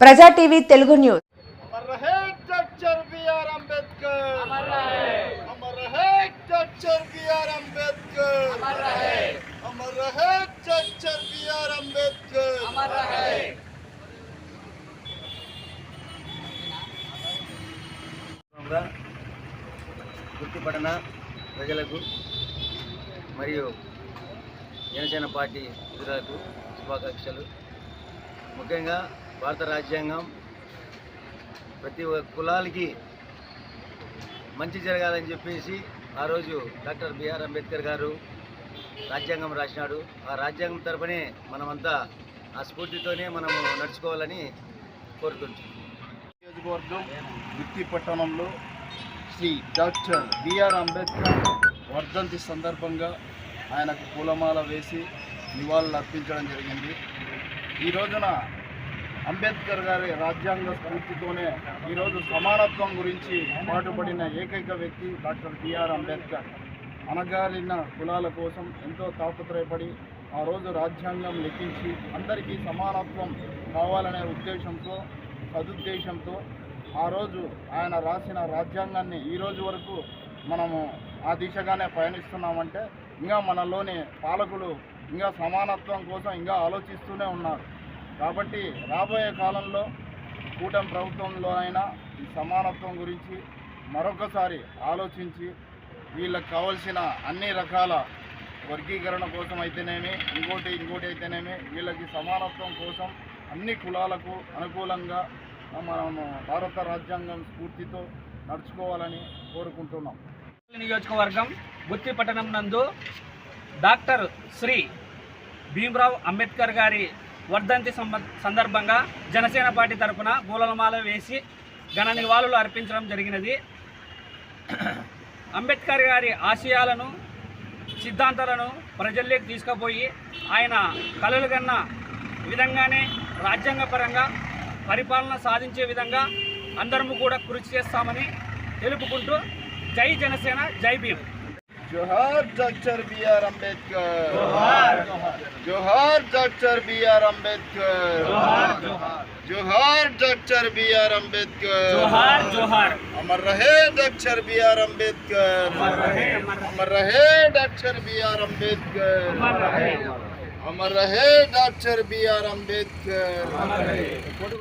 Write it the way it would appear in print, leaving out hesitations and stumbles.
ప్రజా TV Telugu news. अमर रहे doctor B R. Ambedkar, अमर रहे. अमर रहे डॉक्टर बी.आर. अंबेडकर, अमर रहे. अमर रहे डॉक्टर बी.आर. अंबेडकर, अमर रहे. గుర్తుపడిన ప్రజలకు మరియు జనసేన పార్టీ సభ్యులకు శుభాకాంక్షలు. ముఖ్యంగా భారత రాజ్యాంగం ప్రతి కులాలకి మంచి జరగాలని చెప్పేసి ఆ రోజు డాక్టర్ బి.ఆర్. అంబేద్కర్ గారు రాజ్యాంగం రాసినాడు. ఆ రాజ్యాంగం తరపునే మనమంతా ఆ స్ఫూర్తితోనే మనము నడుచుకోవాలని కోరుకుంటున్నాం. నియోజకవర్గం గుత్తి పట్టణంలో శ్రీ డాక్టర్ బి.ఆర్. అంబేద్కర్ వర్ధంతి సందర్భంగా ఆయనకు పూలమాల వేసి నివాళులు అర్పించడం జరిగింది. ఈ రోజున అంబేద్కర్ గారి రాజ్యాంగ స్ఫూర్తితోనే ఈరోజు సమానత్వం గురించి పాటుపడిన ఏకైక వ్యక్తి డాక్టర్ బి.ఆర్. అంబేద్కర్. అణగారిన కులాల కోసం ఎంతో తాపత్రయపడి ఆ రోజు రాజ్యాంగం లిఖించి అందరికీ సమానత్వం కావాలనే ఉద్దేశంతో సదుద్దేశంతో ఆ రోజు ఆయన రాసిన రాజ్యాంగాన్ని ఈ రోజు వరకు మనము ఆ దిశగానే పయనిస్తున్నామంటే ఇంకా మనలోని పాలకులు ఇంకా సమానత్వం కోసం ఇంకా ఆలోచిస్తూనే ఉన్నారు. కాబట్టి రాబోయే కాలంలో కూటమి ప్రభుత్వంలో అయినా ఈ సమానత్వం గురించి మరొకసారి ఆలోచించి వీళ్ళకి కావలసిన అన్ని రకాల వర్గీకరణ కోసం అయితేనేమి ఇంకోటి అయితేనేమి వీళ్ళకి సమానత్వం కోసం అన్ని కులాలకు అనుకూలంగా మనము భారత రాజ్యాంగం స్ఫూర్తితో నడుచుకోవాలని కోరుకుంటున్నాం. నియోజకవర్గం గుత్తి పట్టణం నందు డాక్టర్ శ్రీ భీమ్రావ్ అంబేద్కర్ గారి వర్ధంతి సందర్భంగా జనసేన పార్టీ తరఫున పూలమాల వేసి ఘన నివాళులు అర్పించడం జరిగినది. అంబేద్కర్ గారి ఆశయాలను సిద్ధాంతాలను ప్రజల్లోకి తీసుకుపోయి ఆయన కలలు కన్న విధంగానే రాజ్యాంగపరంగా పరిపాలన సాధించే విధంగా అందరము కూడా కృషి చేస్తామని తెలుపుకుంటూ జై జనసేన, జై భీమ్. जोहार डॉक्टर बी.आर. अंबेडकर, जोहार जोहार डॉक्टर बी.आर. अंबेडकर, जोहार डॉक्टर बी.आर. अंबेडकर, जोहार जोहार. अमर रहे डॉक्टर बी.आर. अंबेडकर, अमर रहे डॉक्टर बी.आर. अंबेडकर, अमर रहे डॉक्टर बी.आर. अंबेडकर.